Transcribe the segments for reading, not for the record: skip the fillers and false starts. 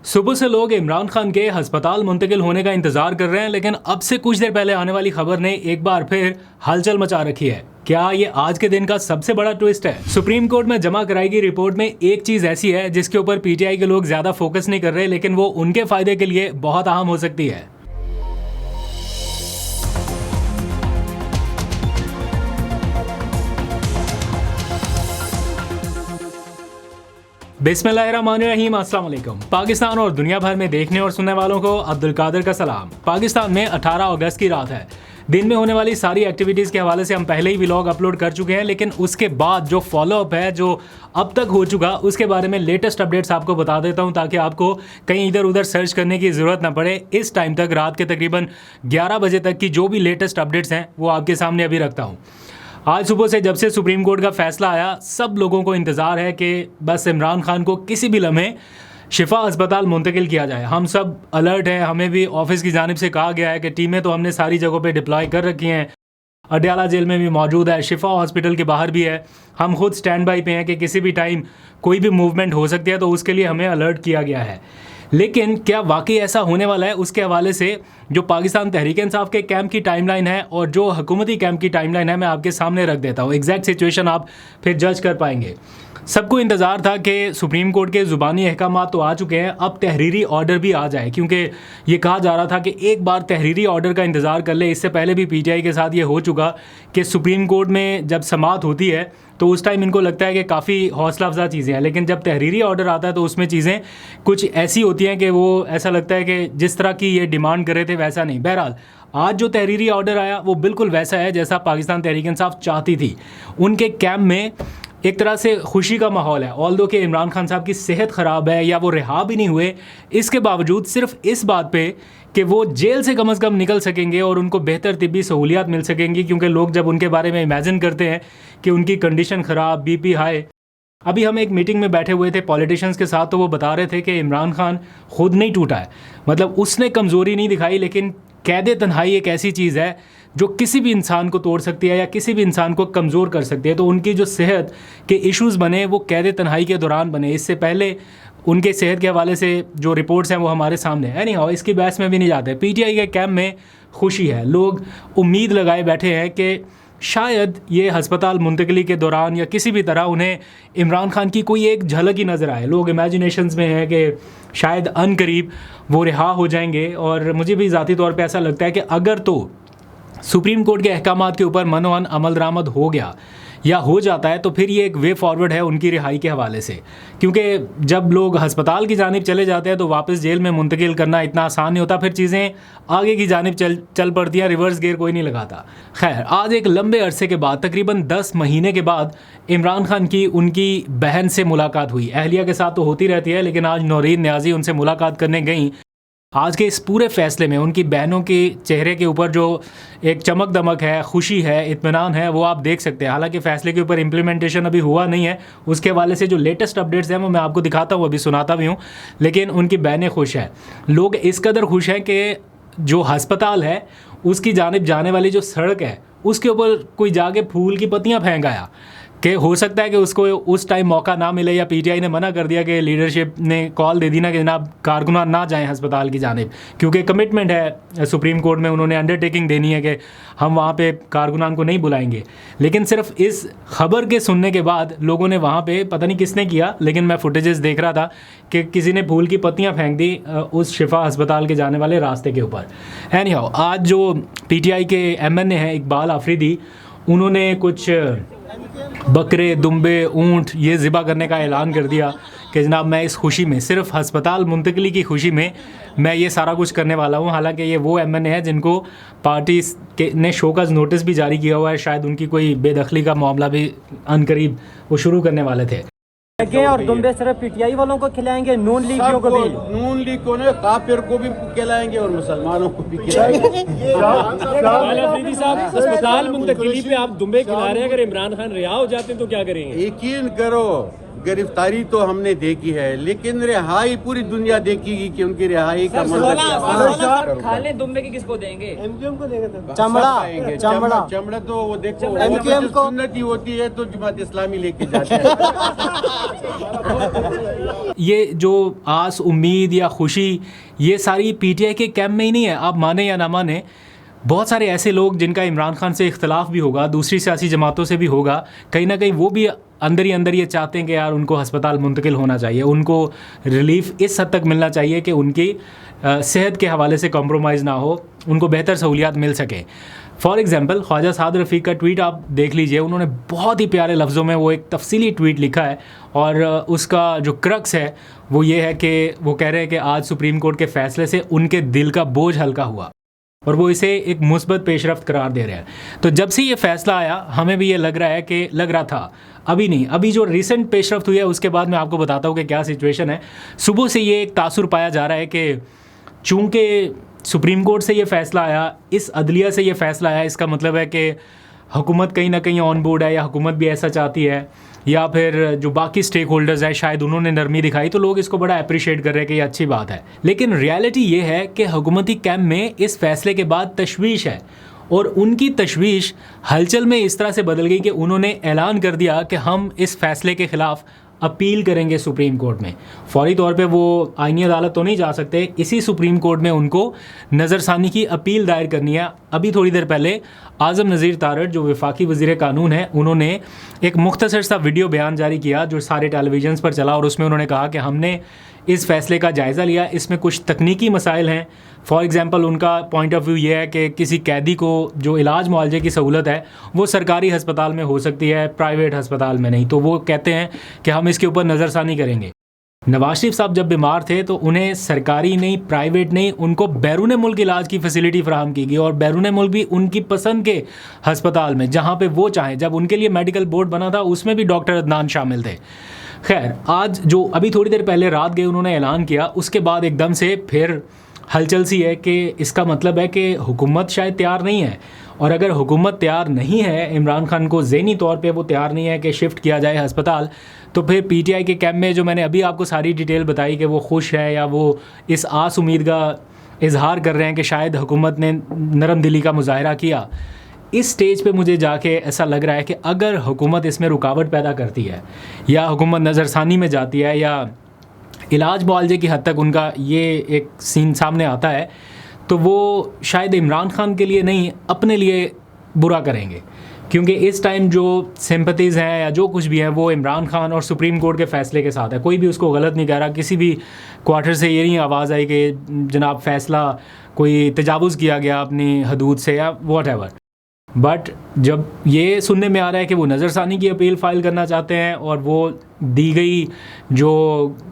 सुबह से लोग इमरान खान के अस्पताल मुंतकिल होने का इंतजार कर रहे हैं, लेकिन अब से कुछ देर पहले आने वाली खबर ने एक बार फिर हलचल मचा रखी है। क्या ये आज के दिन का सबसे बड़ा ट्विस्ट है? सुप्रीम कोर्ट में जमा कराई गई रिपोर्ट में एक चीज ऐसी है जिसके ऊपर पीटीआई के लोग ज्यादा फोकस नहीं कर रहे, लेकिन वो उनके फायदे के लिए बहुत अहम हो सकती है। बिस्मिल्लाहिर्रहमानिर्रहीम, अस्सलाम वालेकुम। पाकिस्तान और दुनिया भर में देखने और सुनने वालों को अब्दुल कादिर का सलाम। पाकिस्तान में 18 अगस्त की रात है। दिन में होने वाली सारी एक्टिविटीज़ के हवाले से हम पहले ही व्लॉग अपलोड कर चुके हैं, लेकिन उसके बाद जो फॉलोअप है, जो अब तक हो चुका, उसके बारे में लेटेस्ट अपडेट्स आपको बता देता हूं, ताकि आपको कहीं इधर उधर सर्च करने की ज़रूरत ना पड़े। इस टाइम तक, रात के तकरीबन 11 बजे तक की जो भी लेटेस्ट अपडेट्स हैं वो आपके सामने अभी रखता हूँ। आज सुबह से जब से सुप्रीम कोर्ट का फैसला आया, सब लोगों को इंतज़ार है कि बस इमरान खान को किसी भी लम्हे शिफा अस्पताल मुंतकिल किया जाए। हम सब अलर्ट हैं, हमें भी ऑफिस की जानिब से कहा गया है कि टीमें तो हमने सारी जगहों पे डिप्लॉय कर रखी हैं। अडयाला जेल में भी मौजूद है, शिफा हॉस्पिटल के बाहर भी है। हम खुद स्टैंड बाई पे हैं कि किसी भी टाइम कोई भी मूवमेंट हो सकती है, तो उसके लिए हमें अलर्ट किया गया है। लेकिन क्या वाकई ऐसा होने वाला है, उसके हवाले से जो पाकिस्तान तहरीक इंसाफ के कैंप की टाइमलाइन है और जो हुकूमती कैंप की टाइमलाइन है, मैं आपके सामने रख देता हूँ। एग्जैक्ट सिचुएशन आप फिर जज कर पाएंगे। सबको इंतज़ार था कि सुप्रीम कोर्ट के ज़ुबानी अहकामात तो आ चुके हैं, अब तहरीरी ऑर्डर भी आ जाए, क्योंकि ये कहा जा रहा था कि एक बार तहरीरी ऑर्डर का इंतज़ार कर ले। इससे पहले भी पीटीआई के साथ ये हो चुका कि सुप्रीम कोर्ट में जब समाअत होती है तो उस टाइम इनको लगता है कि काफ़ी हौसला अफजा चीज़ें हैं, लेकिन जब तहरीरी ऑर्डर आता है तो उसमें चीज़ें कुछ ऐसी होती हैं कि वो ऐसा लगता है कि जिस तरह की ये डिमांड कर रहे थे वैसा नहीं। बहरहाल, आज जो तहरीरी ऑर्डर आया वो बिल्कुल वैसा है जैसा पाकिस्तान तहरीक इंसाफ चाहती थी। उनके कैंप में एक तरह से खुशी का माहौल है। ऑल्दो कि इमरान खान साहब की सेहत ख़राब है या वो रिहा भी नहीं हुए, इसके बावजूद सिर्फ इस बात पे कि वो जेल से कम से कम निकल सकेंगे और उनको बेहतर तिब्बी सहूलियात मिल सकेंगी, क्योंकि लोग जब उनके बारे में इमेजिन करते हैं कि उनकी कंडीशन ख़राब, बीपी हाई। अभी हम एक मीटिंग में बैठे हुए थे पॉलिटिशियंस के साथ, तो वो बता रहे थे कि इमरान खान खुद नहीं टूटा है, मतलब उसने कमज़ोरी नहीं दिखाई, लेकिन कैद तन्हाई एक ऐसी चीज़ है जो किसी भी इंसान को तोड़ सकती है या किसी भी इंसान को कमज़ोर कर सकती है। तो उनकी जो सेहत के इश्यूज़ बने वो कैद तन्हाई के दौरान बने। इससे पहले उनके सेहत के हवाले से जो रिपोर्ट्स हैं वो हमारे सामने है। नहीं, इसकी बहस में भी नहीं जाते। पीटीआई के कैंप में खुशी है, लोग उम्मीद लगाए बैठे हैं कि शायद ये अस्पताल मुंतकली के दौरान या किसी भी तरह उन्हें इमरान खान की कोई एक झलक ही नज़र आए। लोग इमेजिनेशंस में हैं कि शायद अनकरीब वो रिहा हो जाएंगे। और मुझे भी ज़ाती तौर पे ऐसा लगता है कि अगर तो सुप्रीम कोर्ट के अहकामात के ऊपर मनोअन अमल दरामद हो गया या हो जाता है, तो फिर ये एक वे फॉरवर्ड है उनकी रिहाई के हवाले से। क्योंकि जब लोग अस्पताल की जानिब चले जाते हैं तो वापस जेल में मुंतकिल करना इतना आसान नहीं होता, फिर चीज़ें आगे की जानिब चल पड़ती हैं, रिवर्स गियर कोई नहीं लगाता। खैर, आज एक लंबे अरसे के बाद, तकरीबन 10 महीने के बाद, इमरान खान की उनकी बहन से मुलाकात हुई। अहलिया के साथ तो होती रहती है, लेकिन आज नौरीन न्याजी उनसे मुलाकात करने गई। आज के इस पूरे फैसले में उनकी बहनों के चेहरे के ऊपर जो एक चमक दमक है, खुशी है, इत्मीनान है, वो आप देख सकते हैं। हालांकि फ़ैसले के ऊपर इम्प्लीमेंटेशन अभी हुआ नहीं है, उसके हवाले से जो लेटेस्ट अपडेट्स हैं वो मैं आपको दिखाता हूँ, अभी सुनाता भी हूँ। लेकिन उनकी बहनें खुश हैं। लोग इस कदर खुश हैं कि जो अस्पताल है उसकी जानिब जाने वाली जो सड़क है उसके ऊपर कोई जाके फूल की पत्तियाँ फेंक आया, कि हो सकता है कि उसको उस टाइम मौका ना मिले, या पीटीआई ने मना कर दिया कि लीडरशिप ने कॉल दे दी ना कि जनाब कारकुनान ना जाएं अस्पताल की जानिब, क्योंकि कमिटमेंट है सुप्रीम कोर्ट में, उन्होंने अंडरटेकिंग देनी है कि हम वहाँ पे कारकुनान को नहीं बुलाएंगे। लेकिन सिर्फ इस खबर के सुनने के बाद लोगों ने वहाँ पे, पता नहीं किसने किया, लेकिन मैं फुटेजेस देख रहा था कि किसी ने फूल की पत्तियाँ फेंक दी उस शिफा अस्पताल के जाने वाले रास्ते के ऊपर। एनीहाउ, आज जो पीटीआई के एमएनए हैं इकबाल आफरीदी, उन्होंने कुछ बकरे, दुम्बे, ऊँट ये ज़िबा करने का ऐलान कर दिया कि जनाब मैं इस खुशी में, सिर्फ अस्पताल मुंतकली की खुशी में मैं ये सारा कुछ करने वाला हूँ। हालांकि ये वो एमएनए है जिनको पार्टी ने शोकॉज नोटिस भी जारी किया हुआ है। शायद उनकी कोई बेदखली का मामला भी अनकरीब वो शुरू करने वाले थे। और दुम्बे सिर्फ पीटीआई वालों को खिलाएंगे, नून लीगियों को भी, नून लीग को ने काफिर को भी खिलाएंगे और मुसलमानों को भी खिलाएंगे। अफरीदी साहब, अस्पताल मुंतकिली पे आप दुम्बे खिला रहे हैं, अगर इमरान खान रिहा हो जाते हैं तो क्या करेंगे? यकीन करो, गिरफ्तारी तो हमने देखी है, लेकिन रिहाई पूरी दुनिया देखेगी कि उनकी रिहाई का मंजर खाले दुम्बे की किसको देंगे? एमक्यूएम को देगा चमड़ा चमड़ा चमड़ा तो वो देखो MQM को सुन्नती होती है तो जमात इस्लामी लेके जाते हैं। ये जो आस उम्मीद या खुशी ये सारी पीटीआई के कैंप में ही नहीं है। आप माने या ना माने, बहुत सारे ऐसे लोग जिनका इमरान खान से इख्तलाफ भी होगा, दूसरी सियासी जमातों से भी होगा, कहीं ना कहीं वो भी अंदर ही अंदर ये चाहते हैं कि यार उनको हस्पताल मुंतकिल होना चाहिए, उनको रिलीफ इस हद तक मिलना चाहिए कि उनकी सेहत के हवाले से कॉम्प्रोमाइज़ ना हो, उनको बेहतर सहूलियात मिल सके। फॉर एग्ज़ाम्पल ख्वाजा साद रफ़ीक का ट्वीट आप देख लीजिए, उन्होंने बहुत ही प्यारे लफ्ज़ों में वो एक तफसीली ट्वीट लिखा है और उसका जो क्रक्स है वो ये है कि वो कह रहे हैं कि आज सुप्रीम कोर्ट के फ़ैसले से उनके दिल का बोझ हल्का हुआ और वो इसे एक मुस्बत पेशरफ्त करार दे रहे हैं। तो जब से ये फ़ैसला आया हमें भी ये लग रहा था, अभी नहीं, अभी जो रिसेंट पेशरफ्त हुई है उसके बाद मैं आपको बताता हूँ कि क्या सिचुएशन है। सुबह से ये एक तासुर पाया जा रहा है कि चूँकि सुप्रीम कोर्ट से ये फ़ैसला आया, इस अदलिया से ये फ़ैसला आया, इसका मतलब है कि हुकूमत कहीं ना कहीं ऑन बोर्ड है या हुकूमत भी ऐसा चाहती है, या फिर जो बाकी स्टेक होल्डर्स हैं शायद उन्होंने नरमी दिखाई, तो लोग इसको बड़ा अप्रिशिएट कर रहे हैं कि ये अच्छी बात है। लेकिन रियलिटी ये है कि हुकूमती कैंप में इस फैसले के बाद तशवीश है और उनकी तशवीश हलचल में इस तरह से बदल गई कि उन्होंने ऐलान कर दिया कि हम इस फैसले के ख़िलाफ़ अपील करेंगे सुप्रीम कोर्ट में। फौरी तौर पे वो आईनी अदालत तो नहीं जा सकते, इसी सुप्रीम कोर्ट में उनको नज़रसानी की अपील दायर करनी है। अभी थोड़ी देर पहले आज़म नज़ीर तारड़ जो वफाकी वज़ीर कानून है, उन्होंने एक मुख्तसर सा वीडियो बयान जारी किया जो सारे टेलीविजन्स पर चला और उसमें उन्होंने कहा कि हमने इस फ़ैसले का जायज़ा लिया, इसमें कुछ तकनीकी मसाइल हैं। फॉर एग्ज़ाम्पल उनका पॉइंट ऑफ व्यू ये है कि किसी कैदी को जो इलाज मुआवजे की सहूलत है वो सरकारी हस्पताल में हो सकती है, प्राइवेट हस्पताल में नहीं। तो वो कहते हैं कि हम इसके ऊपर नज़रसानी करेंगे। नवाज शरीफ साहब जब बीमार थे तो उन्हें सरकारी नहीं, प्राइवेट नहीं, उनको बैरून मुल्क इलाज की फैसिलिटी फ़राहम की गई और बैरून मुल्क भी उनकी पसंद के हस्पताल में जहाँ पे वो चाहें। जब उनके लिए मेडिकल बोर्ड बना था उसमें भी डॉक्टर अदनान शामिल थे। खैर, आज जो अभी थोड़ी देर पहले रात गए उन्होंने ऐलान किया, उसके बाद एकदम से फिर हलचल सी है कि इसका मतलब है कि हुकूमत शायद तैयार नहीं है, और अगर हुकूमत तैयार नहीं है, इमरान खान को ज़हनी तौर पे वो तैयार नहीं है कि शिफ्ट किया जाए हस्पताल, तो फिर पीटीआई के कैंप में जो मैंने अभी आपको सारी डिटेल बताई कि वो खुश है या वो इस आस उम्मीद का इजहार कर रहे हैं कि शायद हुकूमत ने नरम दिली का मुजाहरा किया, इस स्टेज पे मुझे जाके ऐसा लग रहा है कि अगर हुकूमत इसमें रुकावट पैदा करती है या हुकूमत नज़रसानी में जाती है या इलाज मुआवजे की हद तक उनका ये एक सीन सामने आता है, तो वो शायद इमरान खान के लिए नहीं अपने लिए बुरा करेंगे, क्योंकि इस टाइम जो सिंपथीज़ हैं या जो कुछ भी है वो इमरान खान और सुप्रीम कोर्ट के फ़ैसले के साथ है। कोई भी उसको गलत नहीं कह रहा, किसी भी क्वार्टर से ये नहीं आवाज़ आई कि जनाब फ़ैसला कोई तजावुज़ किया गया अपनी हदूद से या वॉट एवर। बट जब ये सुनने में आ रहा है कि वो नज़रसानी की अपील फ़ाइल करना चाहते हैं और वो दी गई जो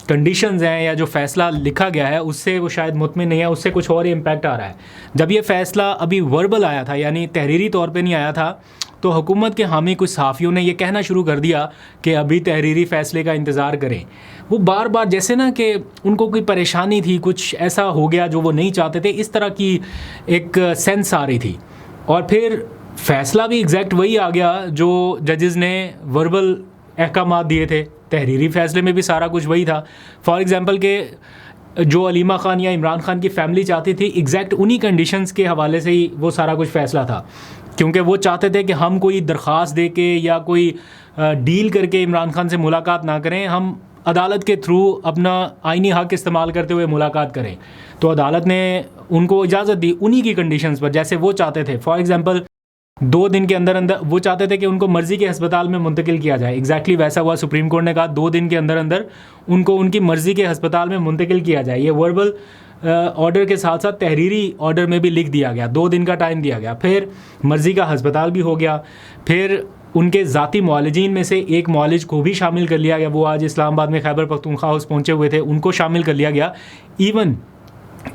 कंडीशंस हैं या जो फ़ैसला लिखा गया है उससे वो शायद मुतमिन नहीं है, उससे कुछ और ही इम्पैक्ट आ रहा है। जब ये फ़ैसला अभी वर्बल आया था, यानी तहरीरी तौर पे नहीं आया था, तो हुकूमत के हामी कुछ सहाफ़ियों ने ये कहना शुरू कर दिया कि अभी तहरीरी फ़ैसले का इंतज़ार करें। वो बार बार जैसे ना कि उनको कोई परेशानी थी, कुछ ऐसा हो गया जो वो नहीं चाहते थे, इस तरह की एक सेंस आ रही थी। और फिर फ़ैसला भी एग्जैक्ट वही आ गया जो जजेस ने वर्बल अहकामात दिए थे, तहरीरी फ़ैसले में भी सारा कुछ वही था। फॉर एग्ज़ाम्पल के जो अलीमा ख़ान या इमरान खान की फ़ैमिली चाहती थी, एग्जैक्ट उन्हीं कंडीशंस के हवाले से ही वो सारा कुछ फ़ैसला था, क्योंकि वो चाहते थे कि हम कोई दरख्वास्त दे के या कोई डील करके इमरान खान से मुलाकात ना करें, हम अदालत के थ्रू अपना आइनी हक़ इस्तेमाल करते हुए मुलाकात करें। तो अदालत ने उनको इजाज़त दी उन्हीं की कंडीशंस पर जैसे वो चाहते थे। फॉर एग्ज़ाम्पल 2 दिन के अंदर अंदर वो चाहते थे कि उनको मर्ज़ी के अस्पताल में मुंतकिल किया जाए, एग्जैक्टली वैसा हुआ। सुप्रीम कोर्ट ने कहा 2 दिन के अंदर अंदर उनको उनकी मर्ज़ी के अस्पताल में मुंतकिल किया जाए। ये वर्बल ऑर्डर के साथ साथ तहरीरी ऑर्डर में भी लिख दिया गया, 2 दिन का टाइम दिया गया। फिर मर्ज़ी का अस्पताल भी हो गया, फिर उनके ज़ाती मुआलिजीन में से एक मुआलिज को भी शामिल कर लिया गया। वो आज इस्लामाबाद में खैबर पख्तूनख्वा हाउस पहुँचे हुए थे, उनको शामिल कर लिया गया। इवन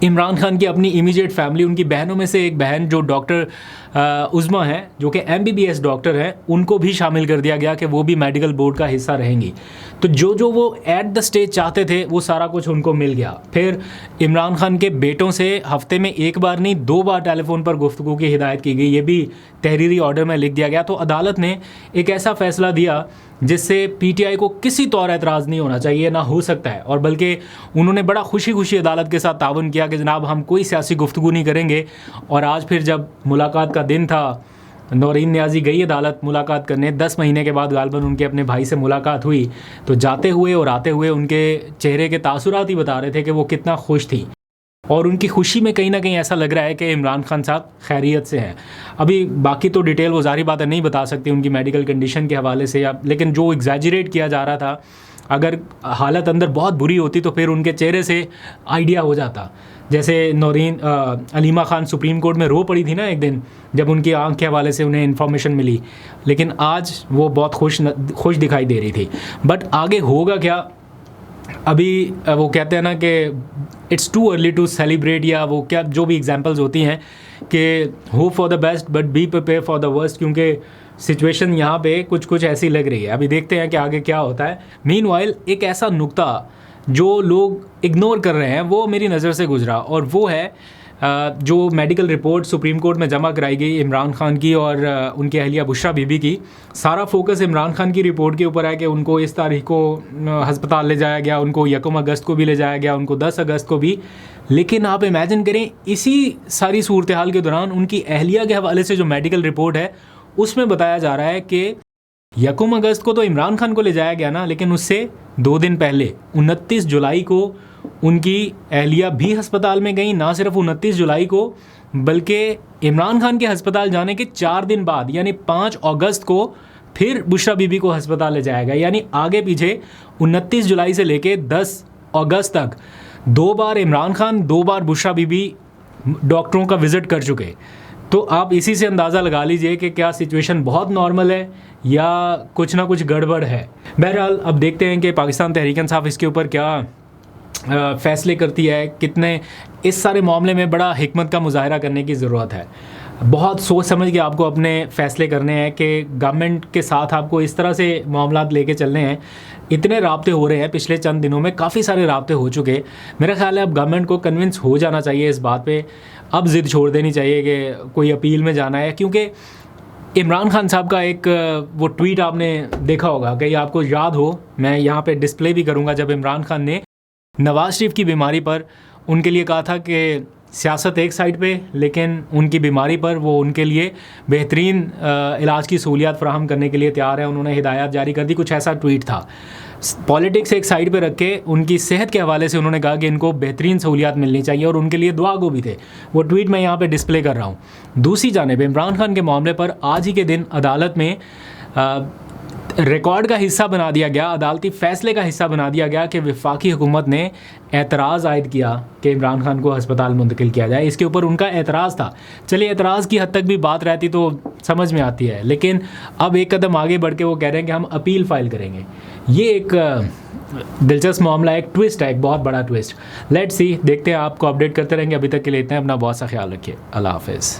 इमरान खान की अपनी इमीडिएट फैमिली, उनकी बहनों में से एक बहन जो डॉक्टर उज़मा हैं जो कि MBBS डॉक्टर हैं, उनको भी शामिल कर दिया गया कि वो भी मेडिकल बोर्ड का हिस्सा रहेंगी। तो जो वो एट द स्टेज चाहते थे वो सारा कुछ उनको मिल गया। फिर इमरान खान के बेटों से हफ्ते में एक बार नहीं 2 बार टेलीफोन पर गुफ्तगू की हिदायत की गई, ये भी तहरीरी ऑर्डर में लिख दिया गया। तो अदालत ने एक ऐसा फ़ैसला दिया जिससे PTI को किसी तौर एतराज़ नहीं होना चाहिए, ना हो सकता है, और बल्कि उन्होंने बड़ा खुशी खुशी अदालत के साथ तावन किया कि जनाब हम कोई सियासी गुफ्तगू नहीं करेंगे। और आज फिर जब मुलाकात का दिन था, नौरीन नियाज़ी गई अदालत मुलाकात करने, 10 महीने के बाद गालबन उनके अपने भाई से मुलाकात हुई, तो जाते हुए और आते हुए उनके चेहरे के तासुरात ही बता रहे थे कि वो कितना खुश थी। और उनकी खुशी में कहीं ना कहीं ऐसा लग रहा है कि इमरान खान साहब खैरियत से हैं। अभी बाकी तो डिटेल वो ज़ाहिर बात है नहीं बता सकती उनकी मेडिकल कंडीशन के हवाले से, या लेकिन जो एग्जैजरेट किया जा रहा था, अगर हालत अंदर बहुत बुरी होती तो फिर उनके चेहरे से आइडिया हो जाता। जैसे नौरीन अलीमा खान सुप्रीम कोर्ट में रो पड़ी थी ना एक दिन, जब उनकी आंख के हवाले से उन्हें इन्फॉर्मेशन मिली, लेकिन आज वो बहुत खुश दिखाई दे रही थी। बट आगे होगा क्या, अभी वो कहते हैं ना कि it's too early to celebrate, या वो क्या जो भी एग्जांपल्स होती हैं कि hope for the best but be prepare for the worst, क्योंकि सिचुएशन यहाँ पे कुछ ऐसी लग रही है। अभी देखते हैं कि आगे क्या होता है। मीनवाइल एक ऐसा नुक्ता जो लोग इग्नोर कर रहे हैं वो मेरी नज़र से गुजरा, और वो है जो मेडिकल रिपोर्ट सुप्रीम कोर्ट में जमा कराई गई इमरान खान की और उनकी अहलिया बुशरा बीबी की। सारा फोकस इमरान खान की रिपोर्ट के ऊपर है कि उनको इस तारीख को हस्पताल ले जाया गया, उनको 1 अगस्त को भी ले जाया गया, उनको 10 अगस्त को भी। लेकिन आप इमेजिन करें इसी सारी सूरत हाल के दौरान उनकी अहलिया के हवाले से जो मेडिकल रिपोर्ट है उसमें बताया जा रहा है कि 1 अगस्त को तो इमरान खान को ले जाया गया ना, लेकिन उससे 2 दिन पहले 29 जुलाई को उनकी अहलिया भी अस्पताल में गई। ना सिर्फ 29 जुलाई को, बल्कि इमरान खान के अस्पताल जाने के 4 दिन बाद यानी 5 अगस्त को फिर बुशरा बीबी को अस्पताल ले जाया गया। यानी आगे पीछे 29 जुलाई से लेके 10 अगस्त तक 2 बार इमरान खान, 2 बार बुशरा बीबी डॉक्टरों का विज़िट कर चुके। तो आप इसी से अंदाज़ा लगा लीजिए कि क्या सिचुएशन बहुत नॉर्मल है या कुछ ना कुछ गड़बड़ है। बहरहाल अब देखते हैं कि पाकिस्तान तहरीक इंसाफ इसके ऊपर क्या फ़ैसले करती है। कितने इस सारे मामले में बड़ा हिकमत का मुजाहरा करने की ज़रूरत है। बहुत सोच समझ के आपको अपने फ़ैसले करने हैं कि गवर्नमेंट के साथ आपको इस तरह से मामलात लेके चलने हैं। इतने राब्ते हो रहे हैं, पिछले चंद दिनों में काफ़ी सारे राब्ते हो चुके। मेरा ख्याल है अब गवर्नमेंट को कन्विंस हो जाना चाहिए इस बात पे। अब ज़िद छोड़ देनी चाहिए कि कोई अपील में जाना है, क्योंकि इमरान खान साहब का एक वो ट्वीट आपने देखा होगा, कि आपको याद हो, मैं यहाँ पे डिस्प्ले भी करूँगा, जब इमरान खान ने नवाज़ शरीफ की बीमारी पर उनके लिए कहा था कि सियासत एक साइड पे, लेकिन उनकी बीमारी पर वो उनके लिए बेहतरीन इलाज की सहूलियात फ़राहम करने के लिए तैयार है। उन्होंने हिदायत जारी कर दी, कुछ ऐसा ट्वीट था। पॉलिटिक्स एक साइड पे रख के उनकी सेहत के हवाले से उन्होंने कहा कि इनको बेहतरीन सहूलियात मिलनी चाहिए, और उनके लिए दुआ गो भी थे। वो ट्वीट मैं यहाँ पे डिस्प्ले कर रहा हूँ। दूसरी जानिब इमरान खान के मामले पर आज ही के दिन अदालत में रिकॉर्ड का हिस्सा बना दिया गया, अदालती फ़ैसले का हिस्सा बना दिया गया कि वफाकी हुकूमत ने एतराज़ आयद किया कि इमरान खान को अस्पताल मुंतकिल किया जाए। इसके ऊपर उनका एतराज़ था। चलिए, एतराज़ की हद तक भी बात रहती तो समझ में आती है, लेकिन अब एक कदम आगे बढ़ के वो कह रहे हैं कि हम अपील फ़ाइल करेंगे। ये एक दिलचस्प मामला है, एक ट्विस्ट है, एक बहुत बड़ा ट्विस्ट। लेट्स सी, देखते हैं, आपको अपडेट करते रहेंगे। अभी तक के लिए इतना, अपना बहुत सा ख्याल रखिए। अल्लाह हाफ़िज़।